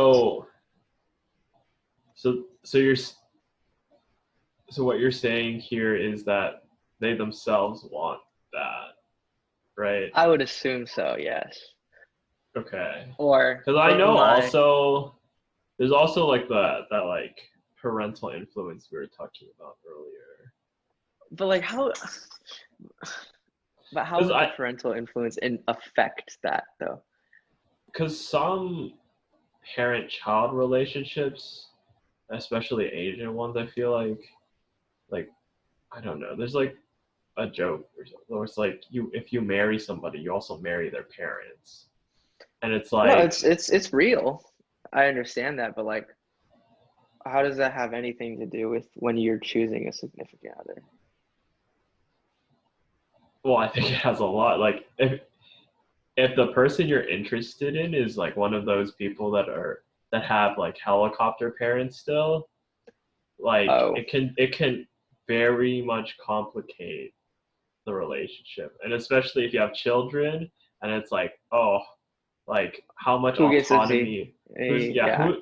So, so so what you're saying here is that they themselves want that, right? I would assume so, yes. Okay. Or Because I from know my, also there's also like that like parental influence we were talking about earlier. but like how, but how Because would the I parental influence affect that though? because some parent-child relationships, especially Asian ones, I feel like I don't know. There's like a joke or something. Where it's like you if you marry somebody, you also marry their parents, and it's No, like, it's real. I understand that, but like, how does that have anything to do with when you're choosing a significant other? well, I think it has a lot. Like if the person you're interested in is like one of those people that have like helicopter parents still, like Oh, it can very much complicate the relationship, and especially if you have children, and it's like, oh, like how much who gets to see? autonomy, who's yeah Yeah,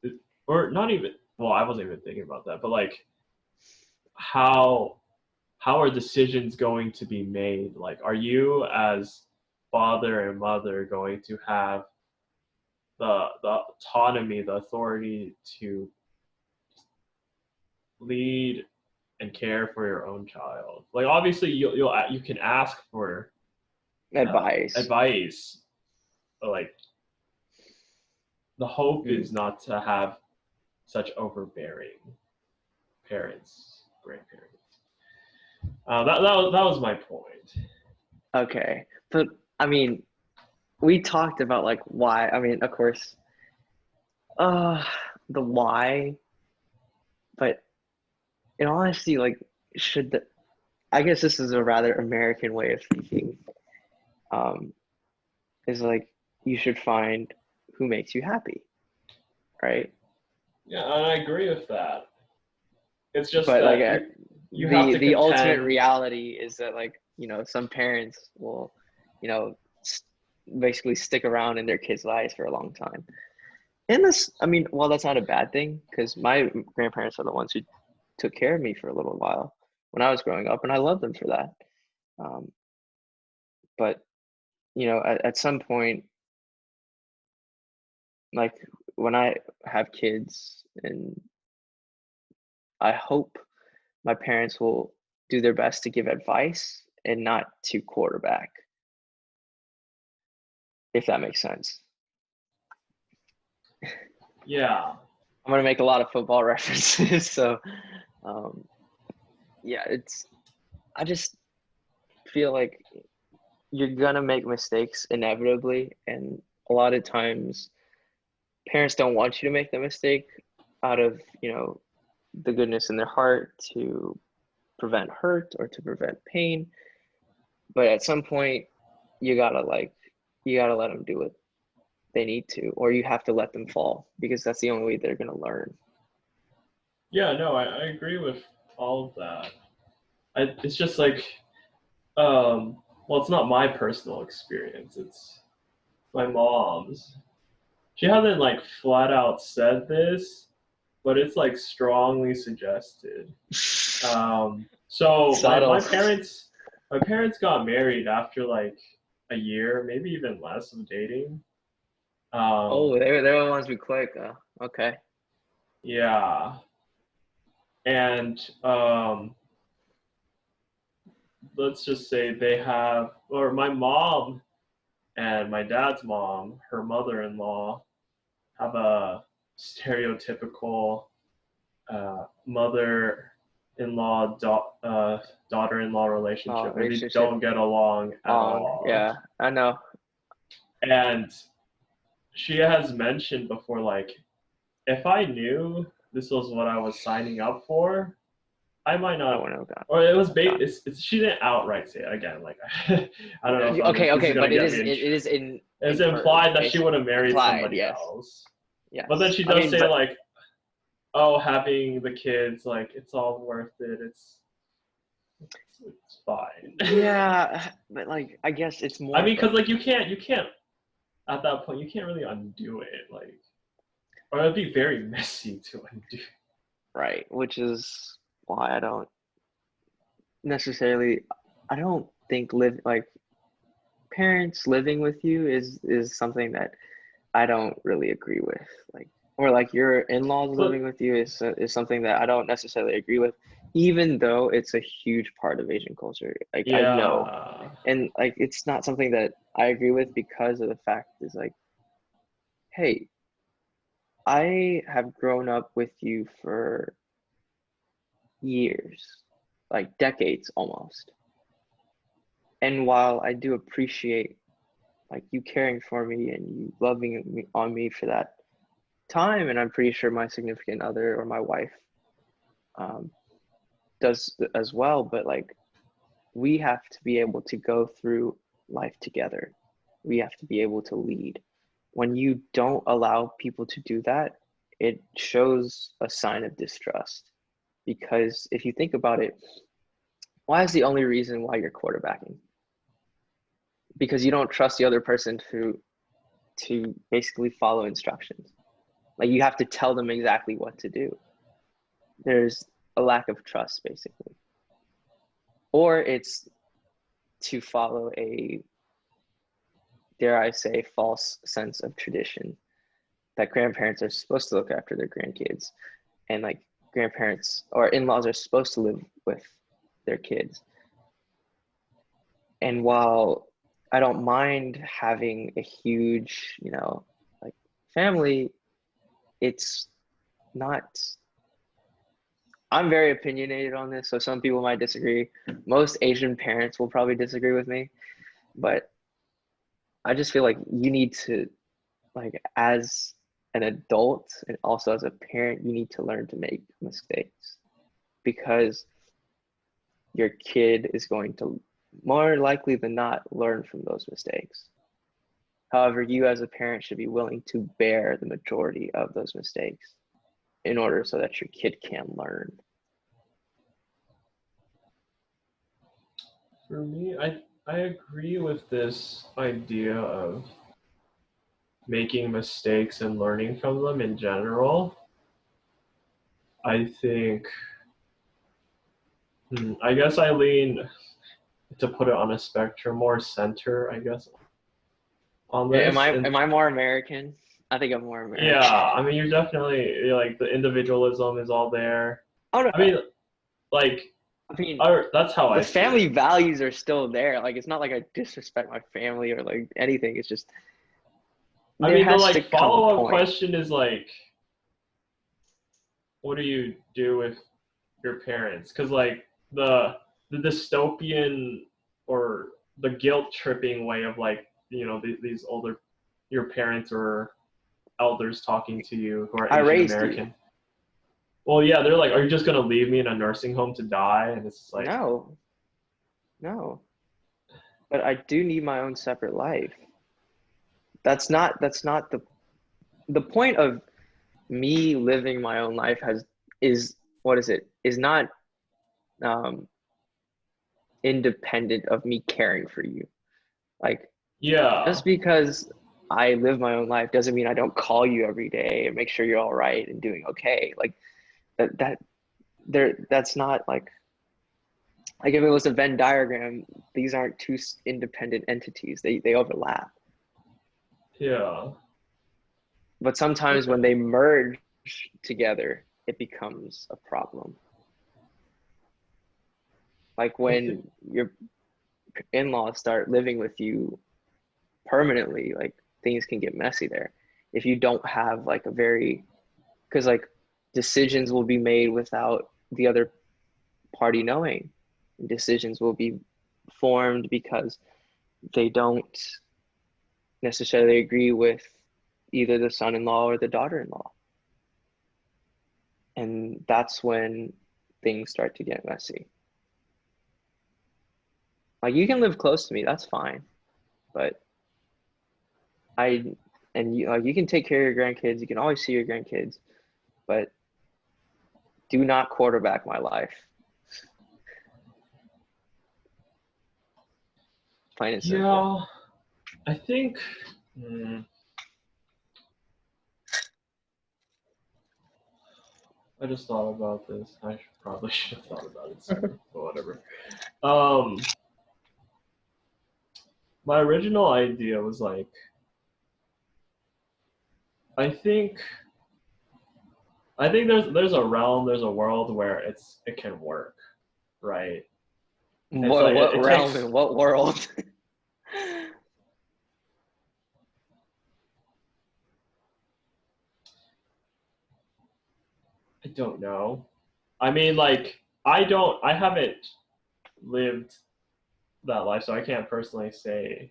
who, or not even, well, I wasn't even thinking about that, but like how how are decisions going to be made? Like, are you as father and mother going to have the autonomy, the authority to lead and care for your own child? Like, obviously, you can ask for advice. advice, but like the hope Hmm. is not to have such overbearing parents, grandparents. That was my point. Okay, but I mean, we talked about like why. I mean, of course, uh, the why, but in honesty, like, should the, I guess this is a rather American way of thinking. Um, is like you should find who makes you happy, right? Yeah, and I agree with that. It's just But like that you have to the ultimate contend. reality is that like some parents will you know basically stick around in their kids' lives for a long time. And this, I mean, well, that's not a bad thing because my grandparents are the ones who took care of me for a little while when I was growing up, and I love them for that. Um, but at some point, like when I have kids, and I hope my parents will do their best to give advice and not to quarterback, if that makes sense. Yeah, I'm gonna make a lot of football references, so um, yeah, it's. I just feel like you're gonna make mistakes inevitably, and a lot of times parents don't want you to make the mistake out of the goodness in their heart to prevent hurt or to prevent pain. But at some point, you gotta like you gotta let them do what they need to, or you have to let them fall because that's the only way they're gonna learn. yeah, no, I agree with all of that. It's just like, well, it's not my personal experience. It's my mom's. She hasn't like flat out said this, but it's like strongly suggested. So Subtle. my parents got married after like a year, maybe even less of dating. Um, Oh, they want to be quick. Okay. yeah, and let's just say they have, or my mom and my dad's mom, her mother-in-law, have a stereotypical mother-in-law daughter-in-law Oh, relationship where they relationship don't get along at long. all. Yeah, I know. And she has mentioned before, like, if I knew this was what I was signing up for, I might I not. wouldn't have gone. Or it was Gone. she didn't outright say it again. Like, I don't know Okay, if this is okay, gonna but it get is me in. it is It's inferred, implied that she would basically. have married Implied, somebody yes. else. But then Yes. she I does mean, say but like, "Oh, having the kids, like, it's all worth it. It's fine." yeah, but like I guess it's I more mean, because like like you can't at that point you can't really undo it. Like, or it'd be very messy to undo. right? Which is why I don't necessarily, I don't think like parents living with you is something that I don't really agree with. Like, or like your in-laws living But with you is something that I don't necessarily agree with, even though it's a huge part of Asian culture. Like I know, yeah, and like it's not something that I agree with because of the fact is like, hey, I have grown up with you for years, like decades almost. And while I do appreciate like you caring for me and you loving me on me for that time, and I'm pretty sure my significant other or my wife um, does as well, but like we have to be able to go through life together. We have to be able to lead. When you don't allow people to do that, it shows a sign of distrust. Because if you think about it, why is the only reason why you're quarterbacking? Because you don't trust the other person to basically follow instructions. Like you have to tell them exactly what to do. There's a lack of trust basically. Or it's to follow a, dare I say, false sense of tradition that grandparents are supposed to look after their grandkids, and like grandparents or in-laws are supposed to live with their kids. And while I don't mind having a huge, like family, it's not, I'm very opinionated on this, so some people might disagree. Most Asian parents will probably disagree with me, but I just feel like you need to, like, as an adult and also as a parent, you need to learn to make mistakes because your kid is going to more likely than not learn from those mistakes. However, you as a parent should be willing to bear the majority of those mistakes in order so that your kid can learn. for me, I agree with this idea of making mistakes and learning from them in general. I think, I guess I lean, to put it on a spectrum, more center, I guess, on Am this. I And am I more American? I think I'm more yeah, American. I mean, you're like the individualism is all there. Oh no, I mean, like, I mean that's how the I see family it. values are still there. Like it's not like I disrespect my family or like anything. It's just I there mean, the has to like come a follow up point. question is like, what do you do with your parents? Because like the dystopian or the guilt tripping way of like these older your parents or elders talking to you who are I Asian raised you. American. Well, yeah, they're like, are you just gonna leave me in a nursing home to die? And it's like, No, no. But I do need my own separate life. That's not the point of me living my own life has is what is it? Is not um independent of me caring for you. Like yeah, just because I live my own life doesn't mean I don't call you every day and make sure you're all right and doing okay. Like that that's not like if it was a Venn diagram, these aren't two independent entities. They overlap. yeah. But sometimes when Okay. they merge together, it becomes a problem. Like I think when your in-laws start living with you permanently, like things can get messy there. If you don't have like a very, because like decisions will be made without the other party knowing. Decisions will be formed because they don't necessarily agree with either the son-in-law or the daughter-in-law. And that's when things start to get messy. Like you can live close to me, that's fine. But I and you like you can take care of your grandkids, you can always see your grandkids, but do not quarterback my life. Plain and simple. yeah. I think. Hmm, I just thought about this. Probably should have thought about it sooner, but whatever. Um, my original idea was like, I think, I think there's a realm, there's a world where it can work, right? It's like What it realm takes. and what world? I don't know. I mean, like, I haven't lived that life, so I can't personally say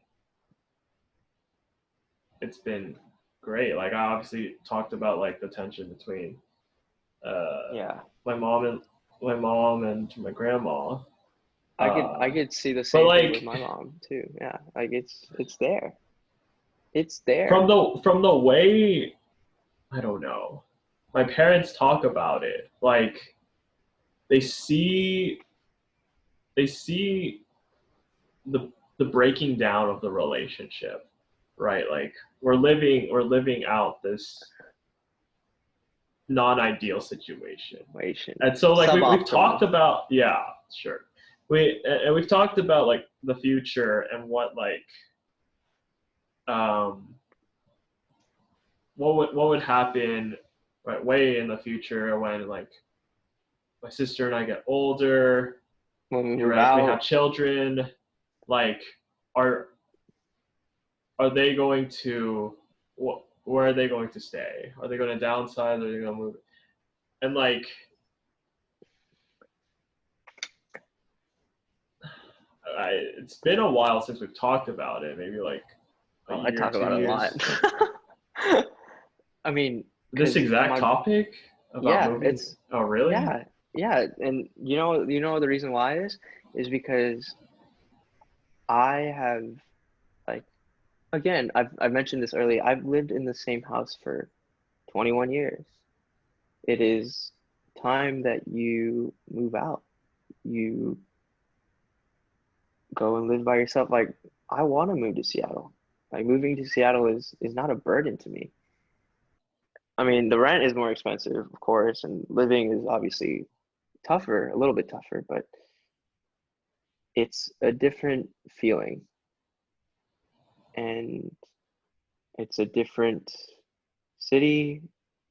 it's been great. Like, I obviously talked about like the tension between uh, Yeah, my mom and my grandma. I Uh, could see the but same thing with like my mom too. Yeah, like it's there. It's there. from the way I don't know, my parents talk about it. Like they see they see the breaking down of the relationship, right? Like we're living out this non-ideal situation. Situation. And so like we've talked Suboptimal. about, yeah, sure. We've talked about like the future and um what would happen right way in the future when like my sister and I get older, When we move right? We have out, children, like are are they going to where are they going to stay? Are they going to downsize? Are they going to move? And like it's been a while since we've talked about it. Maybe like a oh, I year, talk two about it a lot. years. I mean, This because exact my topic about yeah, moving. it's Oh, really? yeah, yeah, and you know the reason why is because I have like again, I've mentioned this earlier. I've lived in the same house for 21 years. It is time that you move out. You go and live by yourself. Like I want to move to Seattle. Like moving to Seattle is not a burden to me. I mean, the rent is more expensive, of course, and living is obviously tougher, a little bit tougher, but it's a different feeling and it's a different city,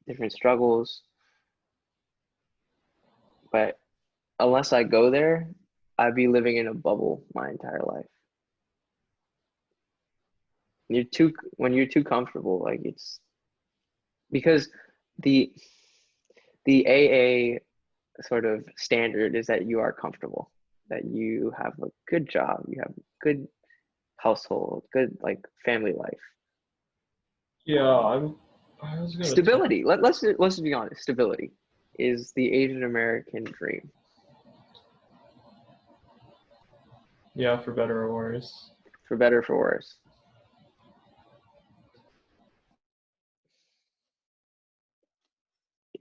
different struggles. But unless I go there, I'd be living in a bubble my entire life. When you're too comfortable, like it's because the the AA sort of standard is that you are comfortable, that you have a good job, you have good household, good like family life, Yeah, um, I was gonna talk. stability. Let's just be honest. Stability is the Asian American dream, Yeah, for better or worse. for better or for worse.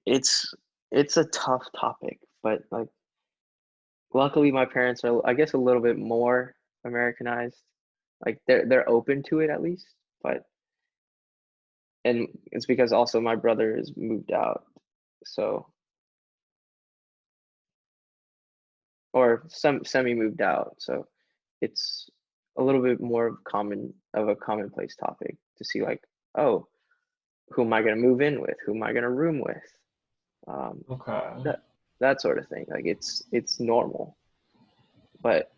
It's it's a tough topic, but like luckily my parents are I guess a little bit more Americanized. Like they're open to it at least, but and it's because also my brother has moved out, so or some semi moved out, so it's a little bit more common of a commonplace topic to see like, oh, who am I going to move in with? Who am I going to room with? Um, Okay. that that sort of thing. Like it's normal, but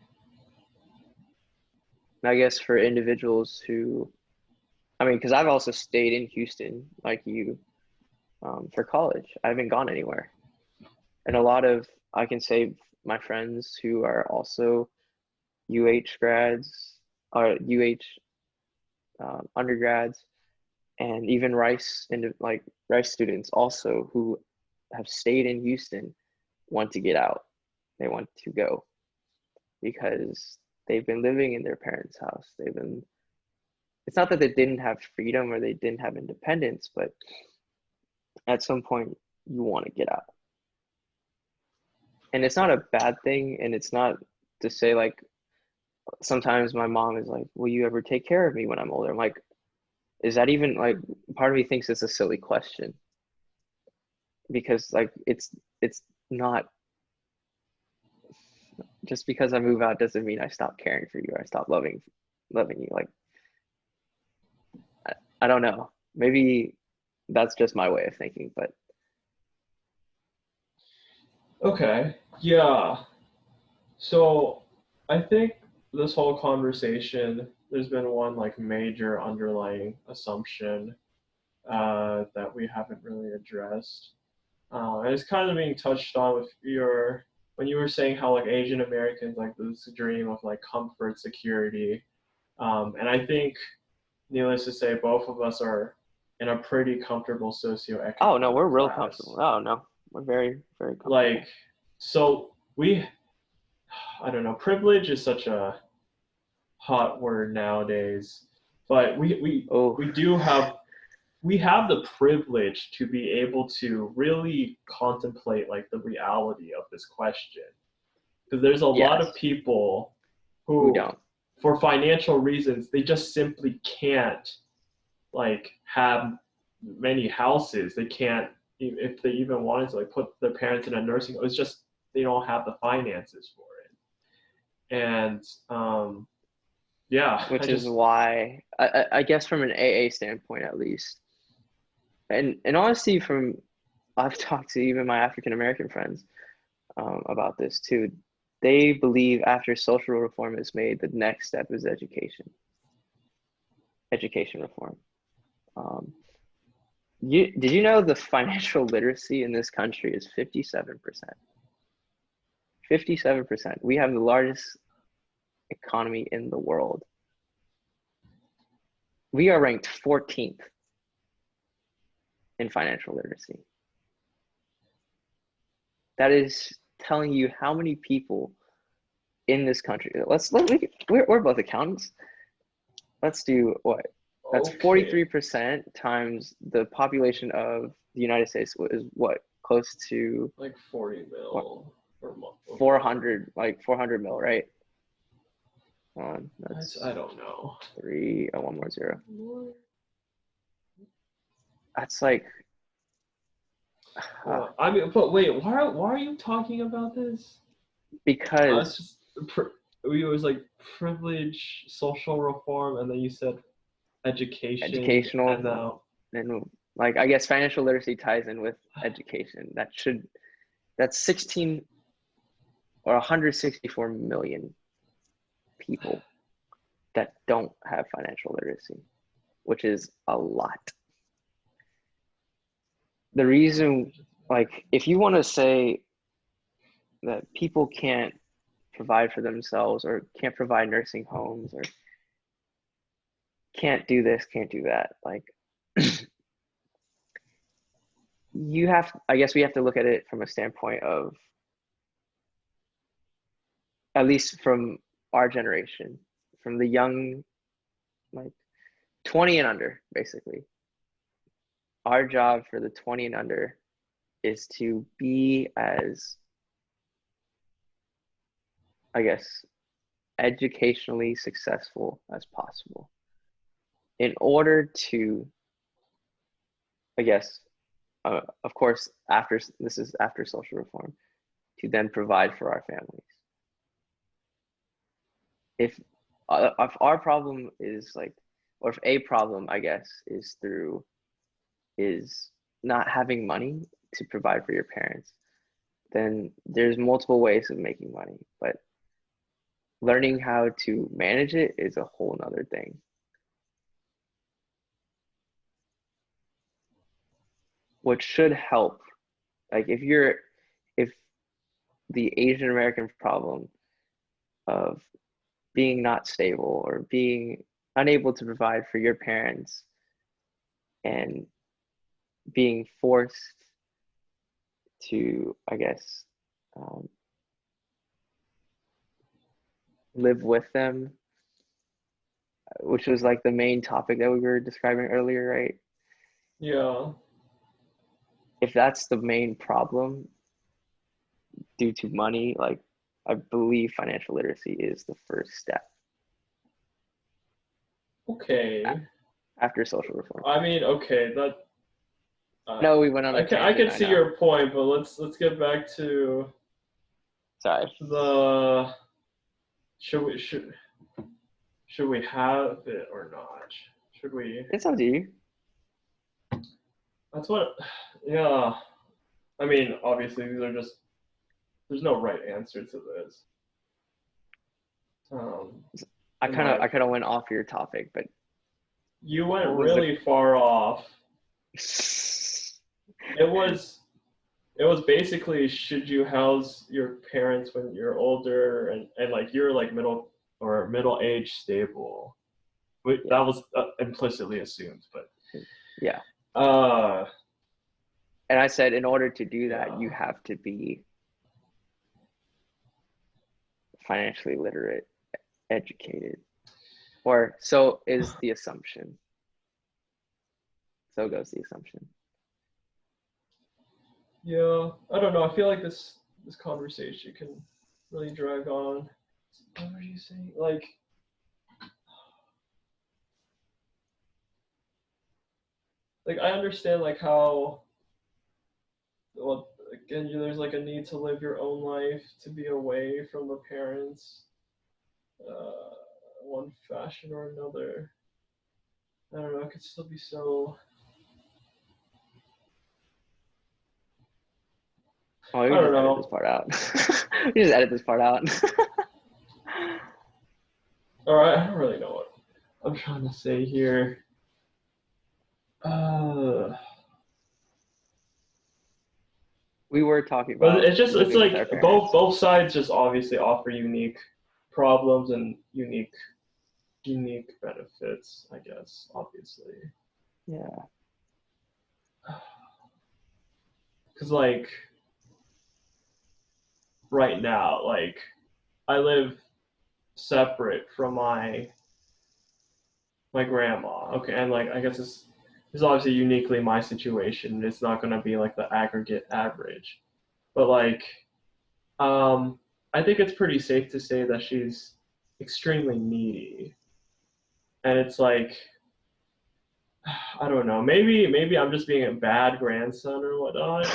I guess for individuals who, I mean, because I've also stayed in Houston like you for college. I haven't gone anywhere, and a lot of I can say my friends who are also UH grads or UH undergrads and even Rice and like Rice students also who have stayed in Houston want to get out. They want to go because they've been living in their parents' house. They've been it's not that they didn't have freedom or they didn't have independence, but at some point you want to get out. And it's not a bad thing and it's not to say like sometimes my mom is like, "Will you ever take care of me when I'm older?" I'm like, is that even like part of me thinks it's a silly question. because like it's not, just because I move out doesn't mean I stop caring for you or I stop loving you. Like I don't know. Maybe that's just my way of thinking, but Okay. Yeah. So I think this whole conversation, there's been one like major underlying assumption that we haven't really addressed. And it's kind of being touched on with your when you were saying how like Asian Americans like this dream of like comfort, security, and I think needless to say, both of us are in a pretty comfortable oh no, socioeconomic we're real comfortable. class. Oh no, we're very, very Like, comfortable. so we, I don't know, privilege is such a hot word nowadays, but Oh, we do have we have the privilege to be able to really contemplate like the reality of this question because there's a lot of yes, people who who don't? for financial reasons they just simply can't like have many houses. They can't if they even wanted to like put their parents in a nursing home. It's just they don't have the finances for it. And yeah, I Which is just why I guess from an AA standpoint at least, and honestly, from I've talked to even my African American friends about this too. They believe after social reform is made, the next step is education reform. Um, did you know the financial literacy in this country is 57%? 57%. We have the largest economy in the world. We are ranked 14th in financial literacy. That is telling you how many people in this country. We're both accountants. Let's do what? That's okay 43% times the population of the United States is what? Close to like 40 what? mil per month or whatever. 400, like 400 mil, right? I That's don't know. three, one more zero. That's like, uh, I mean, but wait, why are you talking about this? It's because just it was like privilege, social reform, and then you said education, and educational now and like, I guess financial literacy ties in with education. That's 16 or 164 million people that don't have financial literacy, which is a lot. The reason, like, if you want to say that people can't provide for themselves or can't provide nursing homes or can't do this, can't do that, like, I guess we have to look at it from a standpoint of, at least from our generation, from the young, like 20 and under, basically. Our job for the 20 and under is to be as, I guess, educationally successful as possible in order to, I guess, of course, after this is after social reform, to then provide for our families. If if our problem is like, or if a problem, I guess, is not having money to provide for your parents, then there's multiple ways of making money, but learning how to manage it is a whole nother thing, which should help. Like if the Asian American problem of being not stable or being unable to provide for your parents and being forced to, I guess, um, live with them, which was like the main topic that we were describing earlier, right? yeah. If that's the main problem due to money, like, I believe financial literacy is the first step Okay. after social reform. I mean, okay, that No, we went on a I tangent. can I see know. your point, but let's get back to Sorry. the should we should we have it or not? Should we? It's up to you. That's what. Yeah. I mean, obviously, these are just. There's no right answer to this. In my I kind of opinion, went off your topic, but you went what was the? really far off. It was basically should you house your parents when you're older and like you're like middle age stable. But Yeah. that was implicitly assumed, but Yeah. uh And I said, in order to do that, yeah. you have to be financially literate, educated, or so is the assumption. So goes the assumption. Yeah, I don't know. I feel like this conversation can really drag on. What were you saying? Like I understand like how well again there's like a need to live your own life to be away from the parents, uh, one fashion or another. I don't know. It could still be so. Oh, we I can don't just edit this know. part out. We just edit this part out. All right, I don't really know what I'm trying to say here. We were talking But about it's living with like our parents. both sides just obviously offer unique problems and unique benefits, I guess, obviously. Yeah. Cuz like right now, like I live separate from my grandma. Okay, and like I guess this is obviously uniquely my situation. It's not going to be like the aggregate average. But like um I think it's pretty safe to say that she's extremely needy. And it's like I don't know. Maybe I'm just being a bad grandson or whatnot.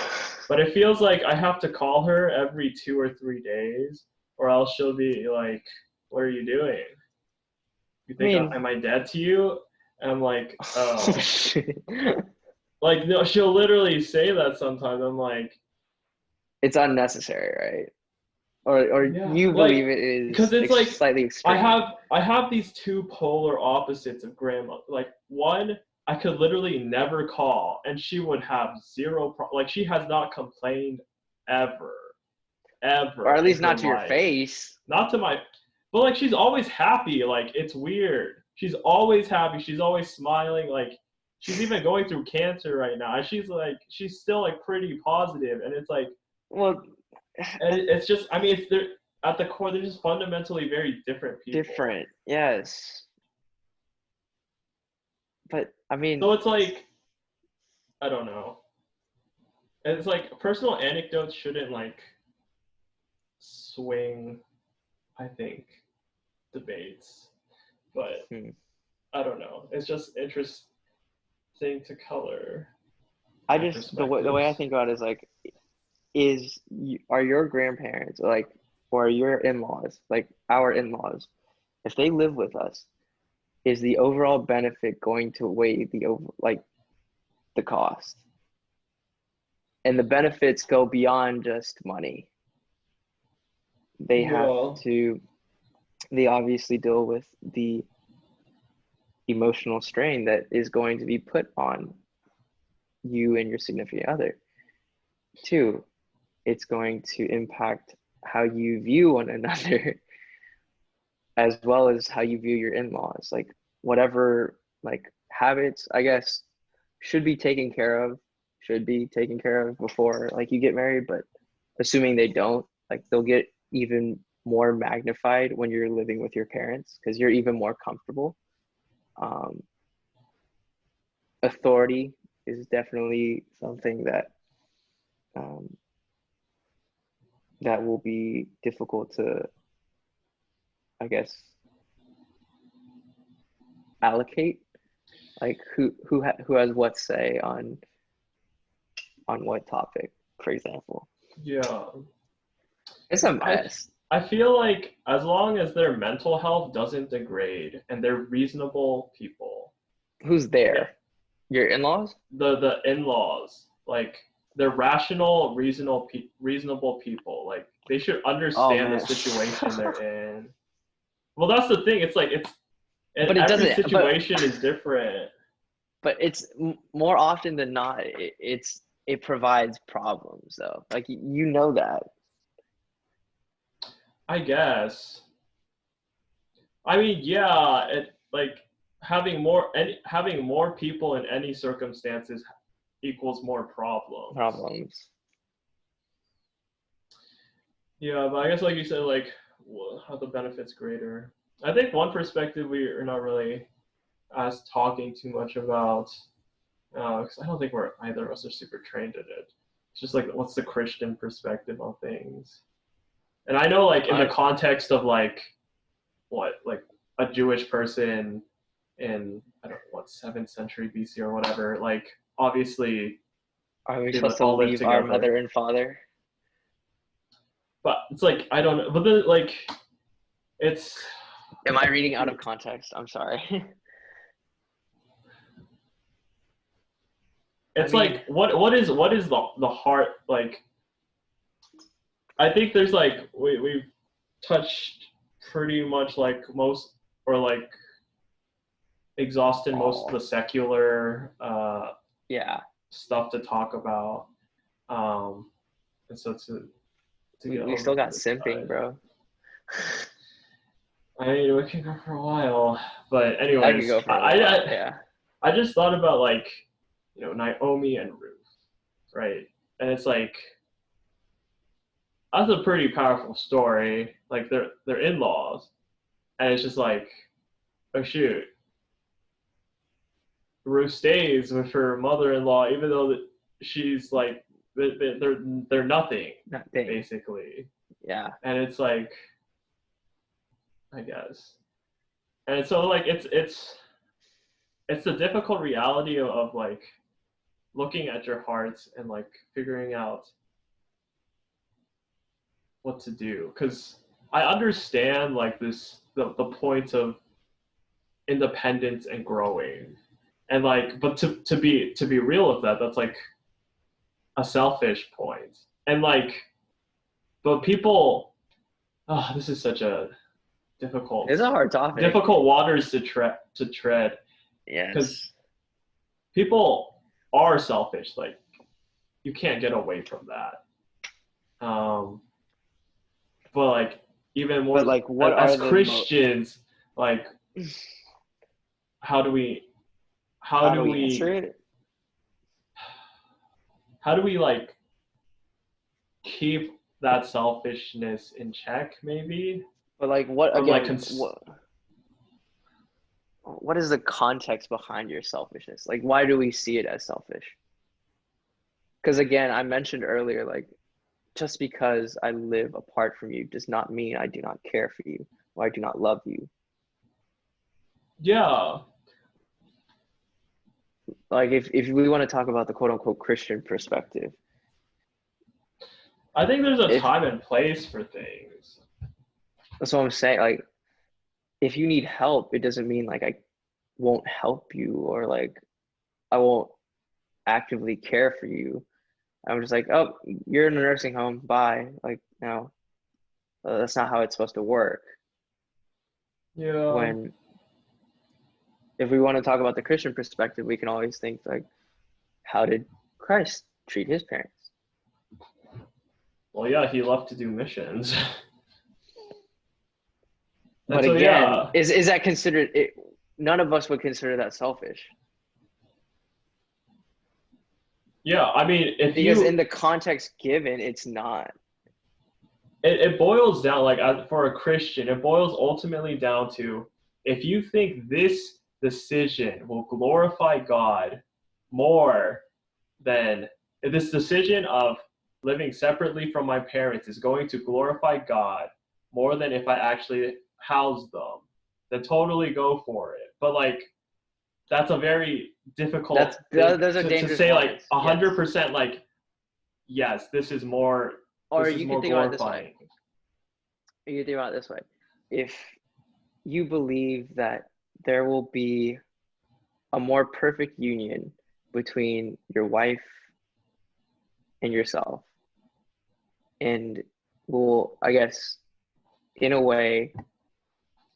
But it feels like I have to call her every 2 or 3 days, or else she'll be like, "What are you doing? You I think mean, am I dead to you?" And I'm like, oh "Oh." shit. Like no, she'll literally say that sometimes. I'm like, It's unnecessary, right? Or yeah, you like believe it because is it's like slightly extreme. I have these two polar opposites of grandma. Like one, I could literally never call, and she would have like she has not complained ever, Or ever at in least her not to your life. face. Not to my, but like she's always happy. Like it's weird. She's always happy. She's always smiling. Like she's even going through cancer right now. And she's still like pretty positive, and it's like Well, and it's just I mean it's they're at the core they're just fundamentally very different people. different. Yes. But I mean, So it's like I don't know. It's like personal anecdotes shouldn't like swing, I think, debates. But hmm. I don't know. It's just interesting to color I my just the way I perspectives. think about it is like, are your grandparents like, or your in-laws, like our in-laws, if they live with us, is the overall benefit going to weigh the over like the cost? And the benefits go beyond just money. They have Yeah. to, they obviously deal with the emotional strain that is going to be put on you and your significant other. Two, it's going to impact how you view one another as well as how you view your in-laws. Like whatever like habits, I guess, should be taken care of before like you get married, but assuming they don't, like they'll get even more magnified when you're living with your parents because you're even more comfortable. Um, Authority is definitely something that um, that will be difficult to, I guess, allocate. Like who has what say on on what topic, for example. Yeah. It's a I mess. I feel like as long as their mental health doesn't degrade and they're reasonable people, Who's yeah, there? Your in-laws? the in-laws, like they're rational, reasonable people. Like they should Oh understand the man. situation they're in. Well, that's the thing. It's like and But it every doesn't. situation is different. But it's more often than not. It provides problems though. Like you know that. I guess. I mean, yeah, it like having more people in any circumstances equals more problems. Problems. Yeah, but I guess like you said, like how the benefits greater. I think one perspective we are not really as talking too much about, because I don't think we're either of us are super trained in it. It's just like what's the Christian perspective on things, and I know like in the I context of like what like a Jewish person in I don't know what 7th century BC or whatever, like obviously Are we they supposed to all live leave our together. mother and father? But it's like I don't know, but then like it's Am I reading out of context? I'm sorry. I it's mean, like what is the heart like. I think there's like we've touched pretty much like most or like exhausted most of oh the secular yeah, stuff to talk about, and so to get a we little still bit to got this simping, side. bro. I mean, we can go for a while, but I could anyways, go for a while. Yeah, I just thought about like, Naomi and Ruth, right? And it's like that's a pretty powerful story. Like they're in-laws, and it's just like, oh shoot, Ruth stays with her mother-in-law, even though she's like they're nothing nothing. basically, Yeah, and it's like I guess, and so like it's the difficult reality of like looking at your hearts and like figuring out what to do because I understand like the point of independence and growing and like but to be real with that that's like a selfish point and like but people this is such a difficult it's a hard topic. difficult waters to tread because Yes, people are selfish like you can't get away from that but like even but more like, what as are the Christians like how do we how how do do we answer we it? how do we like keep that selfishness in check maybe But like, what from like again? What is the context behind your selfishness? Like, why do we see it as selfish? Because again, I mentioned earlier, like, just because I live apart from you does not mean I do not care for you or I do not love you. yeah Like, if we want to talk about the quote unquote Christian perspective, I think there's a if time and place for things. that's what I'm saying, like, if you need help, it doesn't mean like I won't help you or like I won't actively care for you. I'm just like, oh, you're in a nursing home, bye. Like, no, that's not how it's supposed to work. Yeah. When if we want to talk about the Christian perspective, we can always think like, how did Christ treat his parents? Well, yeah, he left to do missions. And But so again, yeah. is that considered it? None of us would consider that selfish Yeah, I mean, if because in you the context given, it's not. it boils down like for a Christian, it boils ultimately down to if you think this decision will glorify God more than if this decision of living separately from my parents is going to glorify God more than if I actually house them, then totally go for it. But like that's a very difficult thing Those are to dangerous say like lines. a Yes, hundred percent like yes, this is more Or you can think about it this way. glorifying. You can think about it this way. If you believe that there will be a more perfect union between your wife and yourself, and will, I guess, in a way,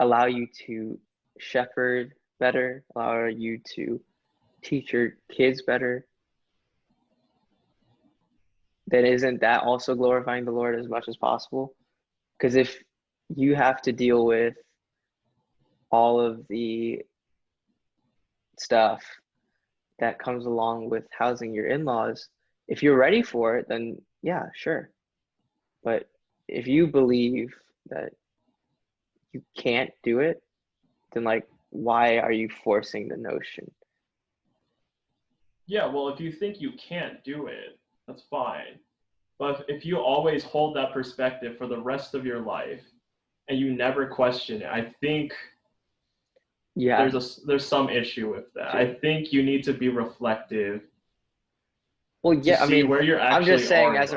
allow you to shepherd better, allow you to teach your kids better, then isn't that also glorifying the Lord as much as possible? Because if you have to deal with all of the stuff that comes along with housing your in-laws, if you're ready for it, then yeah, sure. But if you believe that you can't do it, then like, why are you forcing the notion? Yeah, well, if you think you can't do it, that's fine. But if you always hold that perspective for the rest of your life and you never question it, I think Yeah, there's some issue with that. I think you need to be reflective well, to yeah, I see mean, where you I'm just actually saying are in life. as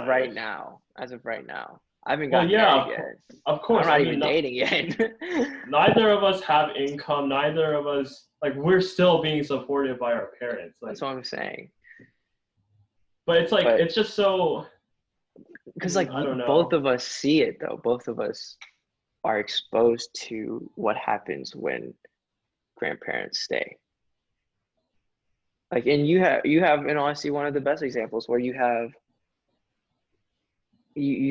of right now, I haven't Well, gotten yeah, married yet. of I'm course. I not mean, even dating yet. neither of us have income. Neither of us, like, we're still being supported by our parents. Like, That's what I'm saying. but it's like, But it's just so, because like I don't both know. of us see it though, both of us are exposed to what happens when grandparents stay. Like, and you have in honesty one of the best examples where you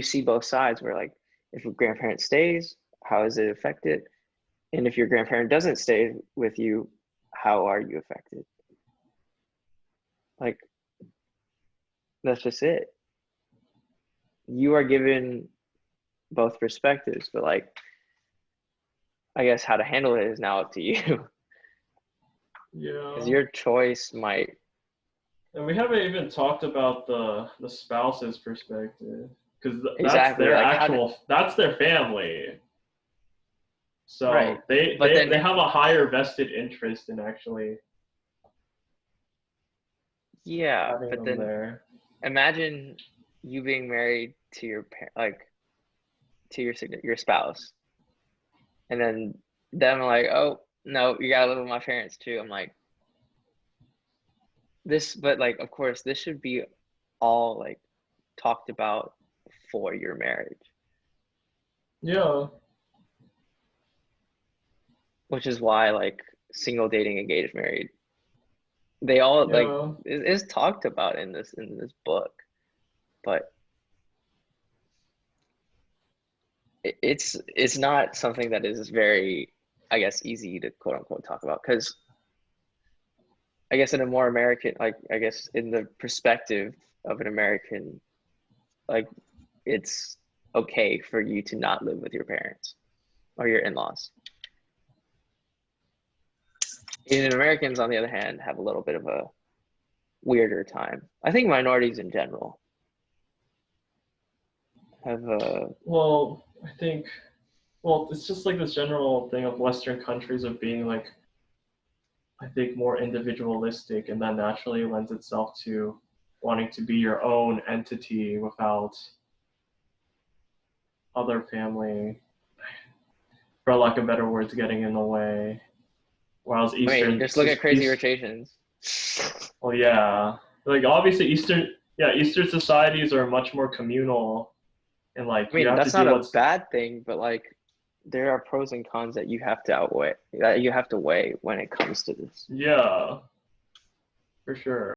see both sides where like if a grandparent stays, how is it affected? And if your grandparent doesn't stay with you, how are you affected? Like, that's just it. You are given both perspectives, but like, I guess how to handle it is now up to you. Because Yeah. your choice might. And we haven't even talked about the spouse's perspective because Exactly, like how to. that's their family. Right, So they, but they then they have a higher vested interest in actually yeah, having but them then there. imagine you being married to like to your spouse, and then them like, oh no, you gotta live with my parents too. I'm like this, but like of course this should be all like talked about for your marriage, Yeah, which is why like single, dating, engaged, married, they all like yeah, it is talked about in this book, but it's not something that is very, I guess, easy to quote unquote talk about because I guess in a more American, like I guess in the perspective of an American, like it's okay for you to not live with your parents or your in-laws. Asian Americans, on the other hand, have a little bit of a weirder time. I think minorities in general have a well, I think, well, it's just like this general thing of Western countries of being like, I think, more individualistic, and that naturally lends itself to wanting to be your own entity without other family, for lack of better words, getting in the way. Whereas I mean, just look at Crazy Rich Asians. well, yeah, like obviously Eastern societies are much more communal, and like I you mean, have to that's do not a what's, bad thing, but like there are pros and cons that you have to outweigh, that you have to weigh when it comes to this. yeah, for sure.